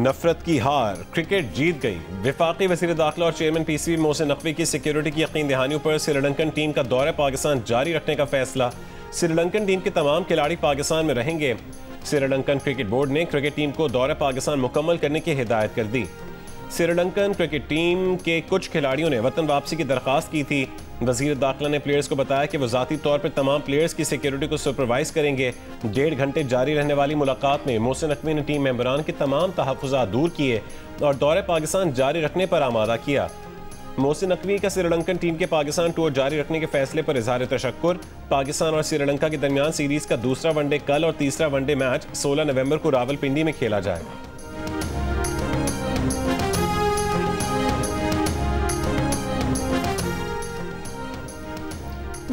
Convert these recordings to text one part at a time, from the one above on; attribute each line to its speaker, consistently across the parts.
Speaker 1: नफरत की हार, क्रिकेट जीत गई। वफाकी वज़ीर दाखिला और चेयरमैन PCB मोहसिन नकवी की सिक्योरिटी की यकीन दहानियों पर श्रीलंकन टीम का दौरा पाकिस्तान जारी रखने का फैसला। श्रीलंकन टीम के तमाम खिलाड़ी पाकिस्तान में रहेंगे। श्रीलंकन क्रिकेट बोर्ड ने क्रिकेट टीम को दौरा पाकिस्तान मुकम्मल करने की हिदायत कर दी। श्रीलंकन क्रिकेट टीम के कुछ खिलाड़ियों ने वतन वापसी की दरख्वास्त की थी। वज़ीर दाखिला ने प्लेयर्स को बताया कि वो ज़ाती तौर पर तमाम प्लेयर्स की सिक्योरिटी को सुपरवाइज करेंगे। 1.5 घंटे जारी रहने वाली मुलाकात में मोहसिन नकवी ने टीम मेंबरान के तमाम तहफ़्फ़ुज़ात दूर किए और दौरे पाकिस्तान जारी रखने पर आमादा किया। मोहसिन नकवी का श्रीलंकन टीम के पाकिस्तान टूर जारी रखने के फैसले पर इज़हार तशक्कुर। पाकिस्तान और श्रीलंका के दरमियान सीरीज़ का दूसरा वनडे कल और तीसरा वनडे मैच 16 नवंबर को रावलपिंडी में खेला जाएगा।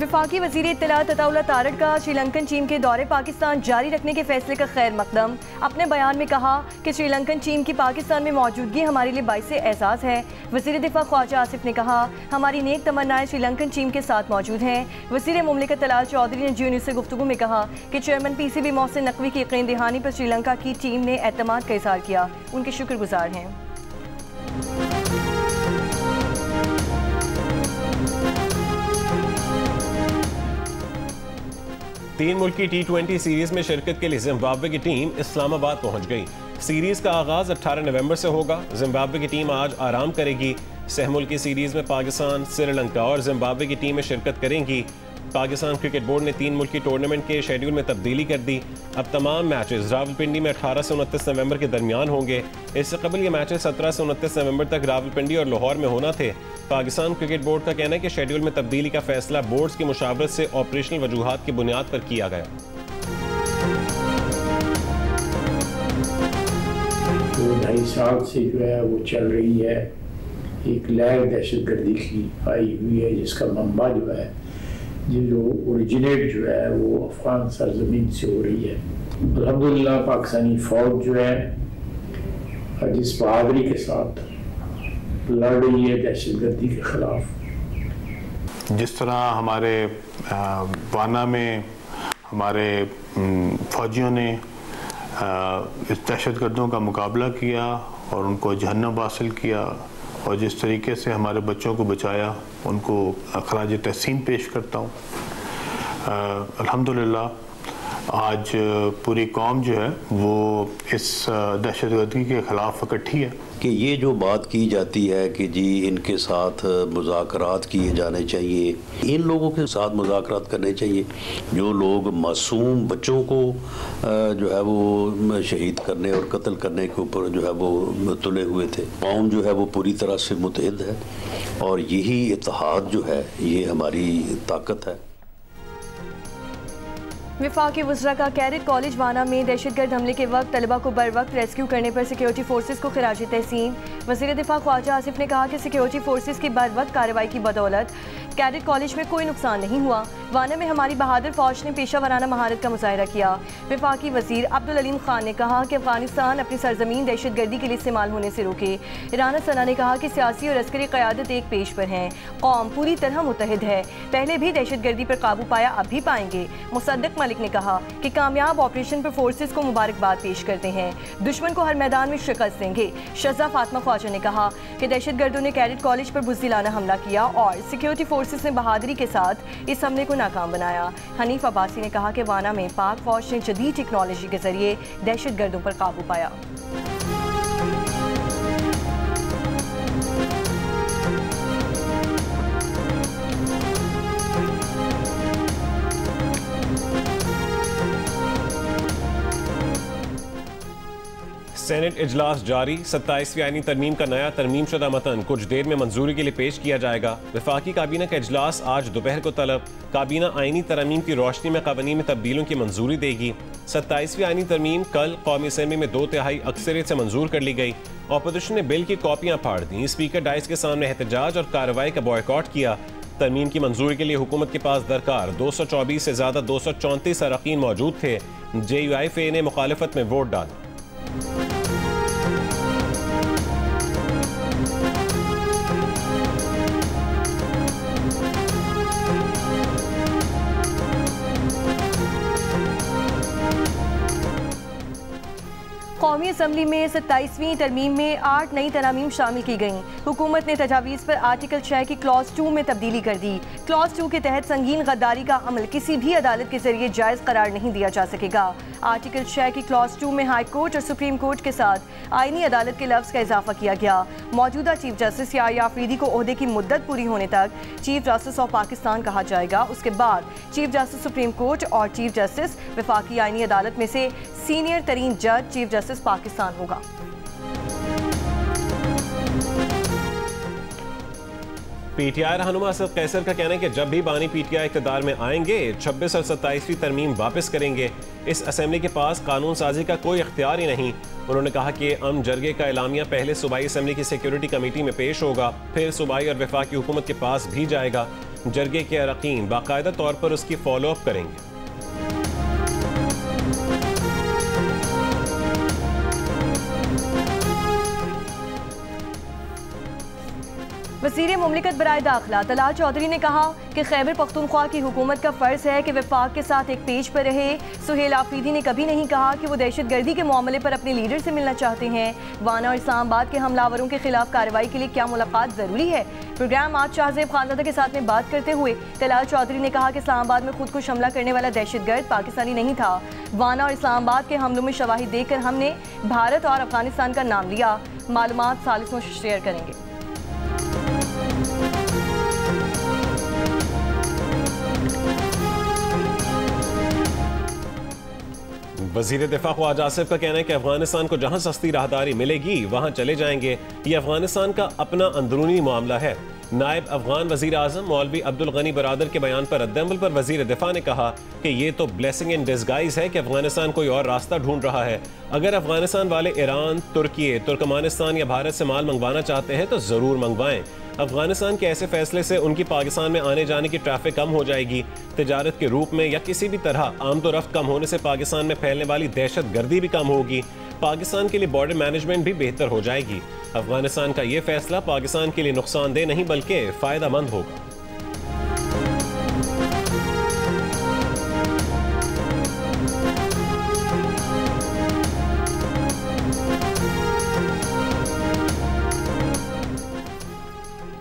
Speaker 2: वफाकी वज़ीर इत्तलात अताउल्लाह तारड़ का श्रीलंकन टीम के दौरे पाकिस्तान जारी रखने के फैसले का खैर मकदम। अपने बयान में कहा कि श्रीलंकन टीम की पाकिस्तान में मौजूदगी हमारे लिए बाइसे एहसास है। वज़ीर दिफा ख्वाजा आसिफ ने कहा, हमारी नेक तमन्नाएं श्रीलंकन टीम के साथ मौजूद हैं। वज़ीर मुमलिकत तलाल चौधरी ने GNews से गुफ्तगू में कहा कि चेयरमैन PCB मोहसिन नकवी की यकीन दहानी पर श्रीलंका की टीम ने एतमाद का इज़हार किया, उनके शुक्रगुजार हैं।
Speaker 1: 3 मुल्की T20 सीरीज में शिरकत के लिए जिम्बाब्वे की टीम इस्लामाबाद पहुंच गई। सीरीज का आगाज 18 नवंबर से होगा। जिम्बाब्वे की टीम आज आराम करेगी। सहमुल की सीरीज में पाकिस्तान, श्रीलंका और जिम्बाब्वे की टीमें शिरकत करेंगी। पाकिस्तान क्रिकेट बोर्ड ने 3 मुल्की टूर्नामेंट के शेड्यूल में तब्दीली कर दी। अब तमाम मैचेस रावलपिंडी में 18 से 29 नवंबर के दरमियान होंगे। इससे कबल ये मैचेस 17 से 29 नवंबर तक रावलपिंडी और लाहौर में होना थे। पाकिस्तान क्रिकेट बोर्ड का कहना है कि शेड्यूल में तब्दीली का फैसला बोर्ड्स की मुशावरत से ऑपरेशनल वजूहात की बुनियाद पर किया गया।
Speaker 3: 2-2.5 साल से जो है वो चल रही है। एक लहर दहशतगर्दी की आई हुई है जिसका मंबा जो है, जो ओरिजिनेट जो है वो अफगान सरजमीन से हो रही है। अल्हम्दुलिल्लाह पाकिस्तानी फ़ौज जो है जिस बहादुरी के साथ लड़ रही है दहशतगर्दी के ख़िलाफ़।
Speaker 4: जिस तरह हमारे वाना में हमारे फ़ौजियों ने इस दहशतगर्दों का मुकाबला किया और उनको जहन्नम हासिल किया और जिस तरीके से हमारे बच्चों को बचाया, उनको खराज तहसीन पेश करता हूँ। अल्हम्दुलिल्लाह आज पूरी कौम जो है वो इस दहशतगर्दी के ख़िलाफ़ इकट्ठी है।
Speaker 5: कि ये जो बात की जाती है कि जी इनके साथ मुज़ाकरात किए जाने चाहिए, इन लोगों के साथ मुज़ाकरात करने चाहिए जो लोग मासूम बच्चों को जो है वो शहीद करने और कत्ल करने के ऊपर जो है वो तुले हुए थे। कौम जो है वो पूरी तरह से मुत्तहिद है और यही इत्तेहाद जो है ये हमारी ताकत है।
Speaker 2: वफाकी वज़रा का कैडेट कॉलेज वाना में दहशतगर्द हमले के वक्त तलबा को बर वक्त रेस्क्यू करने पर सिक्योरिटी फोर्सेस को खिराज तहसीन। वज़ीर दिफा ख्वाजा आसिफ ने कहा कि सिक्योरिटी फोर्सेस की बर वक्त कार्रवाई की बदौलत कैडेट कॉलेज में कोई नुकसान नहीं हुआ। वाना में हमारी बहादुर फौज ने पेशा वराना महारत का मुजाहिरा किया। वफाकी वज़ीर अब्दुल अलीम खान ने कहा कि अफगानिस्तान अपनी सरजमीन दहशतगर्दी के लिए इस्तेमाल होने से रोके। राना सना ने कहा कि सियासी और अस्करी क़यादत एक पेश पर हैं। कौम पूरी तरह मुत्तहिद है, पहले भी दहशतगर्दी पर काबू पाया, अब भी पाएंगे। मुसद्दिक मलिक ने कहा कि कामयाब ऑपरेशन पर फोर्सेस को मुबारकबाद पेश करते हैं, दुश्मन को हर मैदान में शिकस्त देंगे। शज़ा फातिमा ख्वाजा ने कहा कि दहशतगर्दों ने कैडेट कॉलेज पर बुज़दिलाना हमला किया और सिक्योरिटी फोर्सेस ने बहादुरी के साथ इस हमले को नाकाम बनाया। हनीफ अब्बासी ने कहा कि वाना में पाक फौज ने जदीद टेक्नोलॉजी के जरिए दहशतगर्दों पर काबू पाया।
Speaker 1: सेनेट इजलास जारी। 27वीं आईनी तरमीम का नया तरमीम शुदा मतन कुछ देर में मंजूरी के लिए पेश किया जाएगा। वफाकी काबीना का इजलास आज दोपहर को तलब। काबीना आईनी तरमीम की रोशनी में कवानीन में तब्दीलियों की मंजूरी देगी। 27वीं आईनी तरमीम कल कौमी असेंबली में 2/3 अक्सरियत से मंजूर कर ली गई। अपोजिशन ने बिल की कॉपियां फाड़ दी। स्पीकर डाइस के सामने एहतजाज और कार्रवाई का बॉयकॉट किया। तरमीम की मंजूरी के लिए हुकूमत के पास दरकार 224 से ज़्यादा 234 अरकान मौजूद थे। JUIFA ने मुखालफत में वोट डाला।
Speaker 2: कौमी असम्बली में 27वीं तरमीम में 8 नई तरामीम शामिल की गईं। हुकूमत ने तजावीज़ पर आर्टिकल 6 की क्लॉज 2 में तब्दीली कर दी। क्लॉज 2 के तहत संगीन गद्दारी का अमल किसी भी अदालत के जरिए जायज़ करार नहीं दिया जा सकेगा। आर्टिकल 6 की क्लॉज 2 में हाई कोर्ट और सुप्रीम कोर्ट के साथ आईनी अदालत के लफ्ज़ का इजाफा किया गया। मौजूदा चीफ जस्टिस याह्या अफरीदी को ओहदे की मुद्दत पूरी होने तक चीफ जस्टिस ऑफ पाकिस्तान कहा जाएगा। उसके बाद चीफ जस्टिस सुप्रीम कोर्ट और चीफ जस्टिस वफाकी आईनी अदालत में से सीनियर तरीन जज चीफ जस्टिस पाकिस्तान होगा।
Speaker 1: पीटीआई रहनुमा असद कैसर का कहना है कि जब भी बानी पीटीआई इक़्तिदार में आएंगे 26 और 27वीं तरमीम वापस करेंगे। इस असेंबली के पास कानून साजी का कोई इख्तियार ही नहीं। उन्होंने कहा कि अमन जरगे का एलामिया पहले सूबाई असेंबली की सिक्योरिटी कमेटी में पेश होगा, फिर सूबाई और वफाकी हुकूमत के पास भी जाएगा। जरगे के अरकान बाकायदा तौर पर उसकी फॉलो अप करेंगे।
Speaker 2: वज़ीर मुमलिकत बराए दाखिला तलाल चौधरी ने कहा कि खैबर पख्तूनख्वा की हुकूमत का फ़र्ज़ है कि वफाक के साथ एक पेज पर रहे। सुहेल आफरीदी ने कभी नहीं कहा कि वो दहशत गर्दी के मामले पर अपने लीडर से मिलना चाहते हैं। वाना और इस्लामाबाद के हमलावरों के खिलाफ कार्रवाई के लिए क्या मुलाकात ज़रूरी है? प्रोग्राम आज शाहजेब खानजादा के साथ में बात करते हुए तलाल चौधरी ने कहा कि इस्लामाबाद में खुद को हमला करने वाला दहशतगर्द पाकिस्तानी नहीं था। वाना और इस्लामाबाद के हमलों में शवाहिद देखकर हमने भारत और अफगानिस्तान का नाम लिया। मालूमात सालिसों से शेयर करेंगे।
Speaker 1: वज़ीर दिफा ख्वाजा आसिफ का कहना है कि अफगानिस्तान को जहां सस्ती राहदारी मिलेगी वहां चले जाएंगे। ये अफगानिस्तान का अपना अंदरूनी मामला है। नायब अफगान वज़ीर आज़म मौलवी अब्दुल गनी बरादर के बयान पर रद्द-ए-अमल पर वज़ीर दिफा ने कहा कि ये तो ब्लेसिंग इन डिस्गाइज है कि अफगानिस्तान कोई और रास्ता ढूंढ रहा है। अगर अफगानिस्तान वाले ईरान, तुर्की, तुर्कमानिस्तान या भारत से माल मंगवाना चाहते हैं तो ज़रूर मंगवाएं। अफगानिस्तान के ऐसे फैसले से उनकी पाकिस्तान में आने जाने की ट्रैफिक कम हो जाएगी। तिजारत के रूप में या किसी भी तरह आमदोरफ्त कम होने से पाकिस्तान में फैलने वाली दहशत गर्दी भी कम होगी। पाकिस्तान के लिए बॉर्डर मैनेजमेंट भी बेहतर हो जाएगी। अफगानिस्तान का ये फैसला पाकिस्तान के लिए नुकसानदेह नहीं बल्कि फ़ायदेमंद होगा।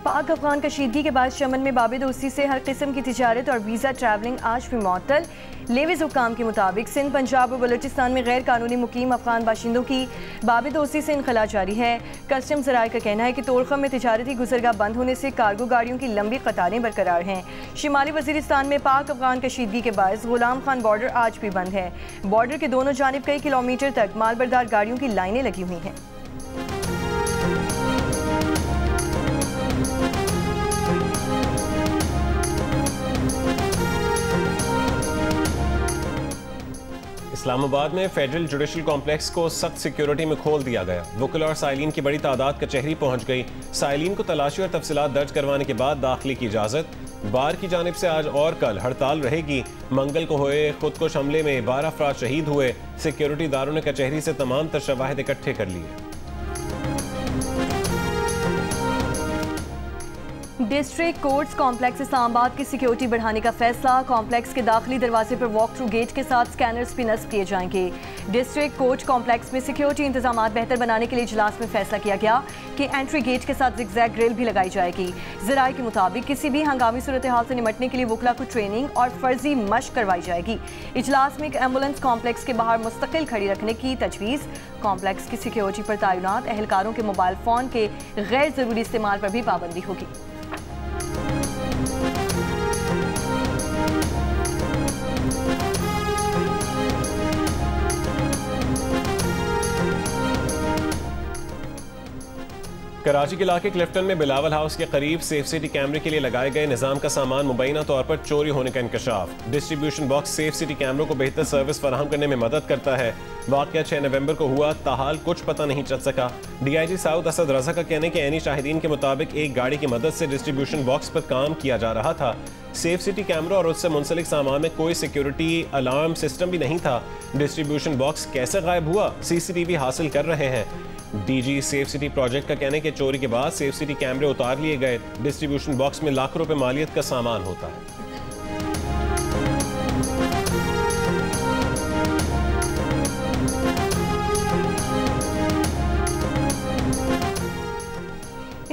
Speaker 2: पाक अफगान कशीदगी के बाद यमन में बाब-ए-दोस्ती से हर किस्म की तिजारत और वीज़ा ट्रैवलिंग आज भी मुअत्तल। लेविस हुक्काम के मुताबिक सिंध, पंजाब और बलूचिस्तान में गैर कानूनी मुकीम अफगान बाशिंदों की बाब-ए-दोस्ती से इनखला जारी है। कस्टम ज़राए का कहना है कि तोरखम में तिजारती गुजरगाह बंद होने से कार्गो गाड़ियों की लंबी कतारें बरकरार हैं। शिमाली वज़ीरिस्तान में पाक अफगान कशीदगी के बायस गुलाम खान बॉर्डर आज भी बंद है। बॉर्डर के दोनों जानिब कई किलोमीटर तक मालबरदार गाड़ियों की लाइनें लगी हुई हैं।
Speaker 1: इस्लामाबाद में फेडरल जुडिशल कॉम्प्लेक्स को सख्त सिक्योरिटी में खोल दिया गया। वकील और साइलिन की बड़ी तादाद कचहरी पहुंच गई। साइलिन को तलाशी और तफसीलात दर्ज करवाने के बाद दाखिले की इजाज़त। बार की जानिब से आज और कल हड़ताल रहेगी। मंगल को हुए खुदकुश हमले में 12 अफराद शहीद हुए। सिक्योरिटी दारों ने कचहरी से तमाम तर शवाहिद इकट्ठे कर लिए।
Speaker 2: डिस्ट्रिक्ट कोर्ट्स कॉम्प्लेक्स इस्लामाबाद की सिक्योरिटी बढ़ाने का फैसला। कॉम्प्लेक्स के दाखिली दरवाजे पर वॉक थ्रू गेट के साथ स्कैनर्स भी नस्ब किए जाएंगे। डिस्ट्रिक्ट कोर्ट कॉम्प्लेक्स में सिक्योरिटी इंतजाम बेहतर बनाने के लिए इजलास में फैसला किया गया कि एंट्री गेट के साथ ज़िगज़ैग ग्रिल भी लगाई जाएगी। ज़राए के मुताबिक किसी भी हंगामी सूरत हाल से निपटने के लिए वकला को ट्रेनिंग और फर्जी मशक करवाई जाएगी। इजलास में एक एम्बुलेंस कॉम्प्लेक्स के बाहर मुस्तकिल खड़ी रखने की तजवीज़। कॉम्प्लेक्स की सिक्योरिटी पर तैनात एहलकारों के मोबाइल फ़ोन के गैर ज़रूरी इस्तेमाल पर भी पाबंदी होगी।
Speaker 1: कराची के इलाके क्लिफ्टन में बिलावल हाउस के करीब सेफ सिटी कैमरे के लिए लगाए गए निज़ाम का सामान मुबैना तौर पर चोरी होने का इंकशाफ। डिस्ट्रीब्यूशन बॉक्स सेफ सिटी कैमरों को बेहतर सर्विस फराहम करने में मदद करता है। वाक़या 6 नवंबर को हुआ, ताहाल कुछ पता नहीं चल सका। DIG साउथ असद रजा का कहने के ऐनी शाहिदीन के मुताबिक एक गाड़ी की मदद से डिस्ट्रीब्यूशन बॉक्स पर काम किया जा रहा था। सेफ सिटी कैमरा और उससे मुंसलिक सामान में कोई सिक्योरिटी अलार्म सिस्टम भी नहीं था। डिस्ट्रीब्यूशन बॉक्स कैसे गायब हुआ, CCTV हासिल कर रहे हैं। DG सेफ सिटी प्रोजेक्ट का कहने के चोरी के बाद सेफ सिटी कैमरे उतार लिए गए। डिस्ट्रीब्यूशन बॉक्स में लाखों रुपए मालियत का सामान होता है।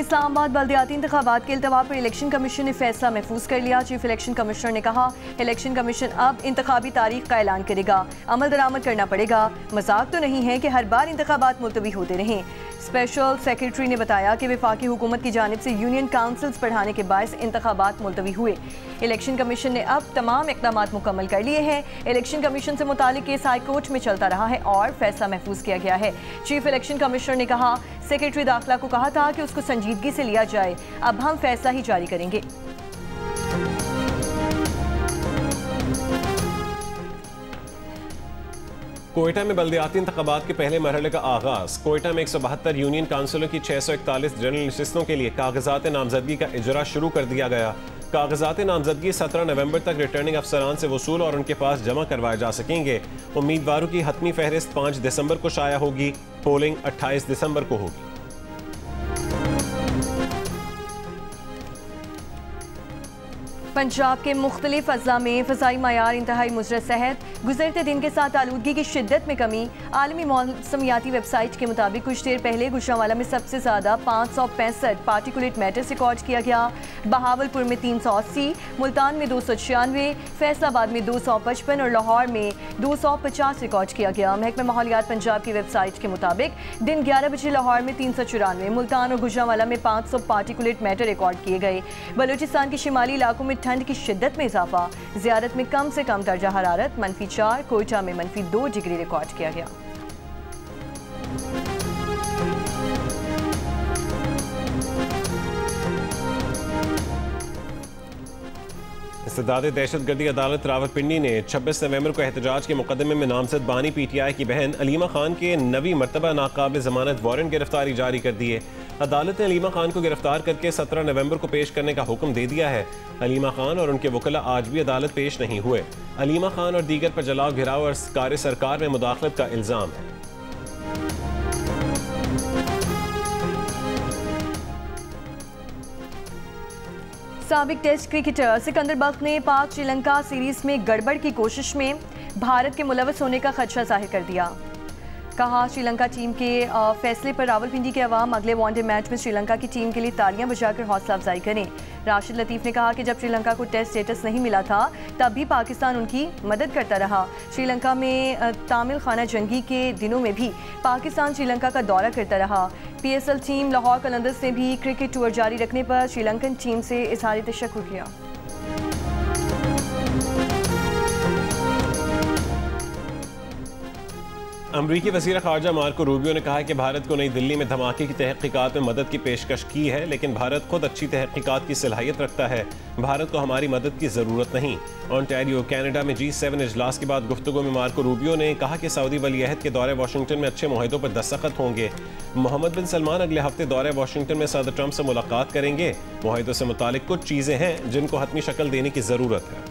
Speaker 2: इस्लामाबाद बल्दियाती इंतखाबात के इल्तवा पर इलेक्शन कमीशन ने फैसला महफूज कर लिया। चीफ इलेक्शन कमिश्नर ने कहा, इलेक्शन कमीशन अब इंतखाबी तारीख का ऐलान करेगा, अमल दरामद करना पड़ेगा। मजाक तो नहीं है कि हर बार इंतखाबात मुलतवी होते रहें। स्पेशल सेक्रेटरी ने बताया कि वफाकी हुकूमत की जानिब से यूनियन काउंसिल्स बढ़ाने के बायस इंतखाबात मुलतवी हुए। इलेक्शन कमीशन ने अब तमाम इक़दाम मुकम्मल कर लिए हैं। इलेक्शन कमीशन से मुतालिक केस हाई कोर्ट में चलता रहा है और फैसला महफूज किया गया है। चीफ इलेक्शन कमिश्नर ने कहा, सेक्रेटरी दाखिला को कहा था कि उसको संजीदगी से लिया जाए, अब हम फैसला ही जारी करेंगे।
Speaker 1: कोयटा में बल्दियाती इंतखाबात के पहले मरहले का आगाज। कोयटा में 172 यूनियन काउंसिलों की 641 जनरल नशिस्तों के लिए कागजात नामजदगी का इजरा शुरू कर दिया गया। कागजात नामजदगी 17 नवंबर तक रिटर्निंग अफसरान से वसूल और उनके पास जमा करवाए जा सकेंगे। उम्मीदवारों की हतमी फहरिस्त 5 दिसंबर को शाया होगी। पोलिंग 28 दिसंबर को होगी।
Speaker 2: पंजाब के मुख्तलिफ अजला में फ़ज़ाई मयार इंतहाई मुज़र सेहत, गुज़रते दिन के साथ आलूदगी की शिद्दत में कमी। आलमी मौसमियाती वेबसाइट के मुताबिक कुछ देर पहले गुजरांवाला में सबसे ज़्यादा 565 पार्टिकुलेट मैटर्स रिकॉर्ड किया गया। बहावलपुर में 380, मुल्तान में 296, फैसलाबाद में 255 और लाहौर में 250 रिकॉर्ड किया गया। महकमा माहौलियात पंजाब की वेबसाइट के मुताबिक दिन 11 बजे लाहौर में 394, मुल्तान और गुजरांवाला में 500 पार्टिकुलेट मैटर रिकॉर्ड किए गए। बलूचिस्तान के शिमाली इलाकों में ठंड की शिद्दत में इजाफा। ज़ियारत में कम से कम दर्जा हरारत -4, कोयटा में -2 डिग्री रिकॉर्ड किया गया।
Speaker 1: इस्तेदाद दहशतगर्दी अदालत रावलपिंडी ने 26 नवंबर को एहतजाज के मुकदमे में नामजद बानी PTI की बहन अलीमा खान के नवी मरतबा नाकाबिल ज़मानत वारंट गिरफ्तारी जारी कर दिए। अदालत ने अलीमा खान को गिरफ्तार करके 17 नवंबर को पेश करने का हुक्म दे दिया है। अलीमा खान और उनके वकला आज भी अदालत पेश नहीं हुए। अलीमा खान और दीगर पर जलाव, घिराव और कार्य सरकार में मुदाखलत का इल्ज़ाम है।
Speaker 2: साबिक टेस्ट क्रिकेटर सिकंदर बख्त ने पाक श्रीलंका सीरीज में गड़बड़ की कोशिश में भारत के मुलव्वस होने का खदशा जाहिर कर दिया। कहा, श्रीलंका टीम के फैसले पर रावलपिंडी के अवाम अगले वनडे मैच में श्रीलंका की टीम के लिए तालियां बजाकर हौसला अफजाई करें। राशिद लतीफ़ ने कहा कि जब श्रीलंका को टेस्ट स्टेटस नहीं मिला था तब भी पाकिस्तान उनकी मदद करता रहा। श्रीलंका में तामिल खाना जंगी के दिनों में भी पाकिस्तान श्रीलंका का दौरा करता रहा। PSL टीम लाहौर कलंदर्स ने भी क्रिकेट टूर जारी रखने पर श्रीलंकन टीम से इज़हार तशक्कुर किया।
Speaker 1: अमरीकी वज़ीर ख़ारजा मार्को रूबियो ने कहा है कि भारत को नई दिल्ली में धमाके की तहक़ीक़ात में मदद की पेशकश की है, लेकिन भारत खुद अच्छी तहक़ीक़ात की सलाहियत रखता है। भारत को हमारी मदद की ज़रूरत नहीं। ओंटारियो कनाडा में G7 इजलास के बाद गुफ्तगू में मार्को रूबियो ने कहा कि सऊदी वलीअहद के दौरे वाशिंगटन में अच्छे मुआहदों पर दस्तखत होंगे। मोहम्मद बिन सलमान अगले हफ्ते दौरे वाशिंगटन में सदर ट्रंप से मुलाकात करेंगे। मुआहदों से मुतालिक कुछ चीज़ें हैं जिनको हतमी शक्ल देने की ज़रूरत है।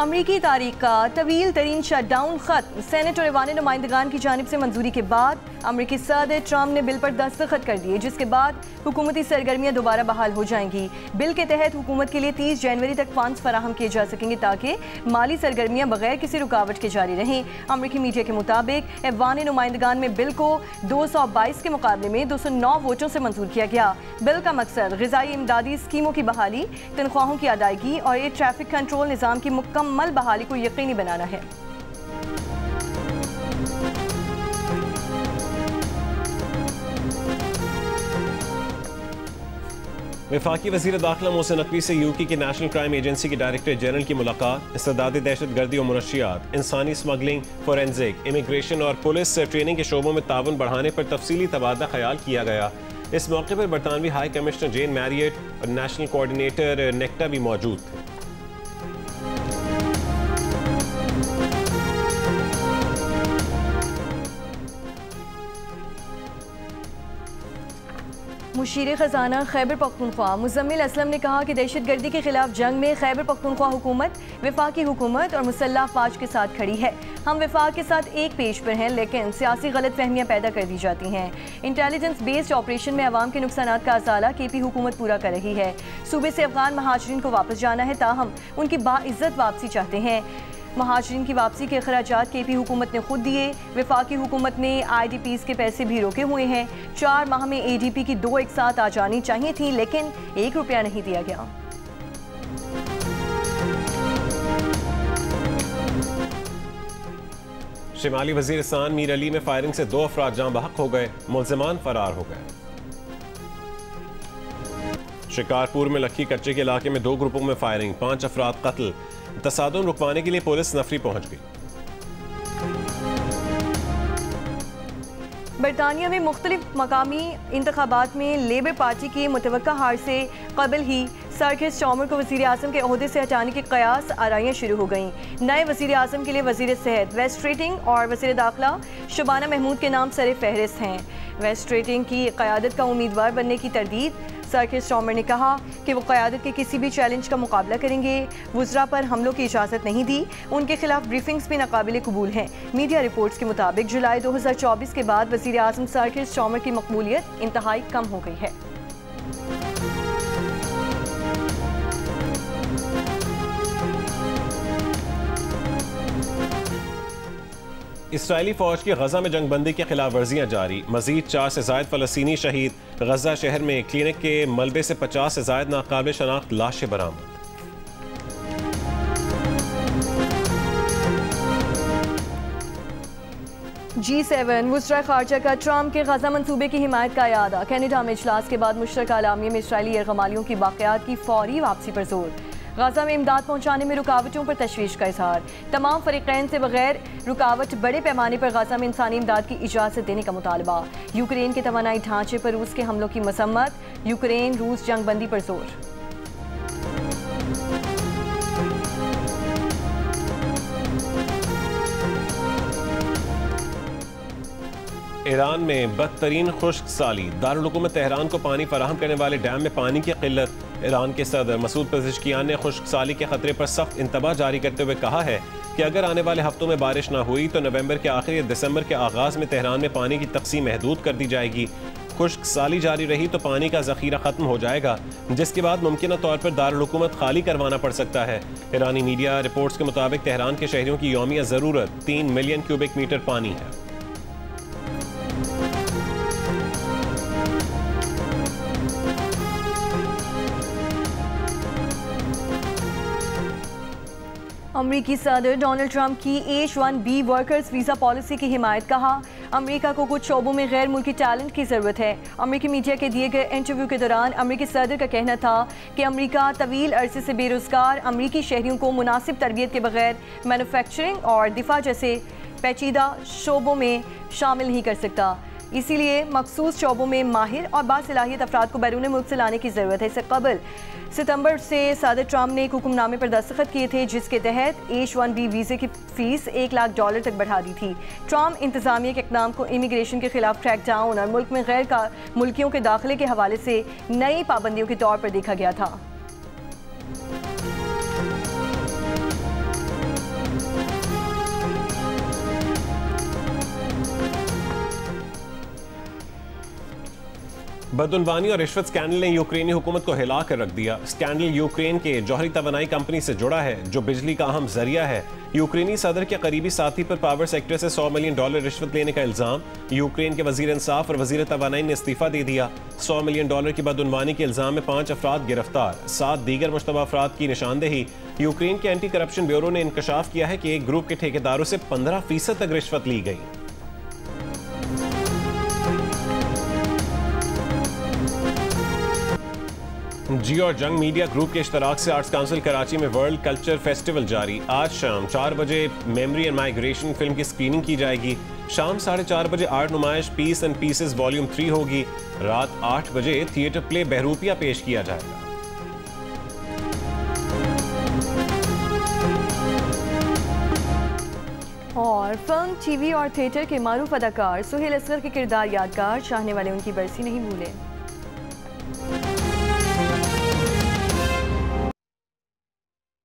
Speaker 2: अमरीकी तारीख का तवील तरीन शटडाउन खत्म। सेनेट और ऐवान नुमाइंदगान की जानिब से मंजूरी के बाद अमरीकी सदर ट्रंप ने बिल पर दस्तखत कर दिए, जिसके बाद हुकूमती सरगर्मियां दोबारा बहाल हो जाएंगी। बिल के तहत हुकूमत के लिए 30 जनवरी तक फंड्स फराहम किए जा सकेंगे ताकि माली सरगर्मियां बगैर किसी रुकावट के जारी रहें। अमरीकी मीडिया के मुताबिक ऐवान नुमाइंदगान में बिल को 222 के मुकाबले में 209 वोटों से मंजूर किया गया। बिल का मकसद ग़िज़ाई इमदादी स्कीमों की बहाली, तनख्वाहों की अदायगी और एयर ट्रैफिक कंट्रोल निज़ाम की मुकम्मल बहाली को यकीनी बनाना है।
Speaker 1: वफाकी वज़ीर दाखिला मोहसिन नकवी से यूके की नेशनल क्राइम एजेंसी के डायरेक्टर जनरल की मुलाकात। इस्तेदादी दहशतगर्दी और मुनशियात, इंसानी स्मगलिंग, फोरेंसिक, इमिग्रेशन और पुलिस ट्रेनिंग के शोबों में ताउन बढ़ाने पर तफसीली तबादला ख्याल किया गया। इस मौके पर बरतानवी हाई कमिश्नर जेन मैरियट और नेशनल कोऑर्डिनेटर नेक्टा भी मौजूद थे।
Speaker 2: मुशीर खजाना खैबर पख्तूनख्वा मुजम्मिल असलम ने कहा कि दहशतगर्दी के खिलाफ जंग में खैबर पख्तूनख्वा हुकूमत वफाकी हुकूमत और मुसल्लह फौज के साथ खड़ी है। हम वफाक के साथ एक पेज पर हैं, लेकिन सियासी गलत फहमियाँ पैदा कर दी जाती हैं। इंटेलिजेंस बेस्ड ऑपरेशन में अवाम के नुकसान का अजाला केपी हुकूमत पूरा कर रही है। सूबे से अफगान महाजरीन को वापस जाना है, ताहम उनकी बाइज्जत वापसी चाहते हैं। महाजरीन की वापसी के अखराजात केपी हुकूमत ने खुद दिए। वफाकी हुकूमत ने IDPs के पैसे भी रोके हुए हैं। 4 माह में ADP की 2 एक साथ आ जानी चाहिए थी, लेकिन 1 रुपया नहीं दिया गया।
Speaker 1: शिमाली वजीरिस्तान मीर अली में फायरिंग से 2 अफराद जाँ बहक हो गए, मुल्जिमान फरार हो गए। शिकारपुर में लक्की कच्चे के इलाके में 2 ग्रुपों में फायरिंग, 5 अफराद कत्ल। तसादुम रुकवाने के लिए पुलिस नफरी पहुंच गई।
Speaker 2: बरतानिया में मुख्तलिफ मकामी इंतखाबात में लेबर पार्टी की मुतवक्का हार से कबल ही सर खिर स्टार्मर को वज़ीर आज़म के ओहदे से हटाने के कयास आराइयाँ शुरू हो गईं। नए वज़ीर आज़म के लिए वज़ीर सेहत वेस्ट रेटिंग और वज़ीर दाखिला शबाना महमूद के नाम सर फहरिस्त हैं। वेस्ट रेटिंग की क़यादत का उम्मीदवार बनने की तरदीद। सर खिर स्टार्मर ने कहा कि वो क़यादत के किसी भी चैलेंज का मुकाबला करेंगे। वुज़रा पर हमलों की इजाज़त नहीं दी, उनके खिलाफ ब्रीफिंग्स भी नाकाबिल कबूल हैं। मीडिया रिपोर्ट्स के मुताबिक जुलाई 2024 के बाद वज़ीर आज़म सर खिर स्टार्मर की मकबूलियत इंतहाई कम हो गई है।
Speaker 1: इसराइली फौज की गजा में जंगबंदी की खिलाफ वर्जियाँ जारी, मजीद 4 से ज़ायद फ़लस्तीनी शहीद। गजा शहर में क्लिनिक के मलबे से 50 से ज़ायद नाकाबिल शनाख्त लाशें बरामद।
Speaker 2: G7 वुज़रा ख़ारजा का ट्रंप के गजा मंसूबे की हिमायत का यादा। कनाडा में इजलास के बाद मुश्तरका एलामिया में इसराइली यरगमालियों की बाक़ियात की फौरी वापसी पर जोर। गजा में इमदाद पहुँचाने में रुकावटों पर तशवीश का इजहार। तमाम फरीक़ैन से बगैर रुकावट बड़े पैमाने पर गजा में इंसानी इमदाद की इजाज़त देने का मुतालबा। यूक्रेन के तवानाई ढांचे पर रूस के हमलों की मसम्मत। यूक्रेन रूस जंगबंदी पर जोर।
Speaker 1: ईरान में बदतरीन खुश्क साली, दारुल हुकूमत तेहरान को पानी फराहम करने वाले डैम में पानी की किल्लत। ईरान के सदर मसूद पेज़ेश्कियान ने खुश्क साली के खतरे पर सख्त इंतबाह जारी करते हुए कहा है कि अगर आने वाले हफ्तों में बारिश न हुई तो नवंबर के आखिर या दिसंबर के आगाज में तेहरान में पानी की तकसीम महदूद कर दी जाएगी। खुश्क साली जारी रही तो पानी का जखीरा खत्म हो जाएगा, जिसके बाद मुमकिन तौर पर दारुल हुकूमत खाली करवाना पड़ सकता है। ईरानी मीडिया रिपोर्ट्स के मुताबिक तेहरान के शहरियों की यौमिया ज़रूरत 3 मिलियन क्यूबिक मीटर पानी है।
Speaker 2: अमरीकी सदर डोनाल्ड ट्रंप की H-1B वर्कर्स वीज़ा पॉलिसी की हिमायत। कहा, अमरीका को कुछ शोबों में गैर मुल्की टैलेंट की ज़रूरत है। अमरीकी मीडिया के दिए गए इंटरव्यू के दौरान अमरीकी सदर का कहना था कि अमरीका तवील अरसे से बेरोज़गार अमरीकी शहरियों को मुनासिब तरबियत के बगैर मैन्युफैक्चरिंग और दिफा जैसे पेचीदा शोबों में शामिल नहीं कर सकता। इसीलिए मखसूस शोबों में माहिर और बासलाहियत अफराद को बैरून मुल्क से लाने की ज़रूरत है। इससे कबल सितंबर से सदर ट्रंप ने एक हुक्मनामे पर दस्तखत किए थे, जिसके तहत H-1B वीज़े की फ़ीस $1 लाख तक बढ़ा दी थी। ट्रंप इंतज़ामिया के इक़दाम को इमिग्रेशन के खिलाफ क्रैक डाउन और मुल्क में गैर मुल्कियों के दाखिले के हवाले से नई पाबंदियों के तौर पर देखा गया था।
Speaker 1: बदउनवानी और रिश्वत स्कैंडल ने यूक्रेनी हुकूमत को हिला कर रख दिया। स्कैंडल यूक्रेन के जौहरी तवानाई कंपनी से जुड़ा है, जो बिजली का अहम जरिया है। यूक्रेनी सदर के करीबी साथी पर पावर सेक्टर से $100 मिलियन रिश्वत लेने का इल्ज़ाम। यूक्रेन के वजीर इंसाफ और वजीर तवानाई ने इस्तीफा दे दिया। $100 मिलियन की बदउनवानी के इल्ज़ाम में 5 अफराद गिरफ्तार, 7 दीगर मुश्तबा अफराद की निशानदेही। यूक्रेन के एंटी करप्शन ब्यूरो ने इंकशाफ किया है कि एक ग्रुप के ठेकेदारों से 15% तक रिश्वत ली गई। जियो और जंग मीडिया ग्रुप के इश्तराक से आर्ट्स काउंसिल कराची में वर्ल्ड कल्चर फेस्टिवल जारी। आज शाम 4 बजे मेमोरी एंड माइग्रेशन फिल्म की स्क्रीनिंग की जाएगी। शाम 4:30 बजे आर्ट नुमाइश पीस एंड पीसेस वॉल्यूम 3 होगी। रात 8 बजे थिएटर प्ले बहरूपिया पेश किया जाएगा।
Speaker 2: और फिल्म, टीवी और थिएटर के मारूफ अदाकार सुहेल असगर के किरदार यादगार, चाहने वाले उनकी बरसी नहीं भूले।
Speaker 1: हैं।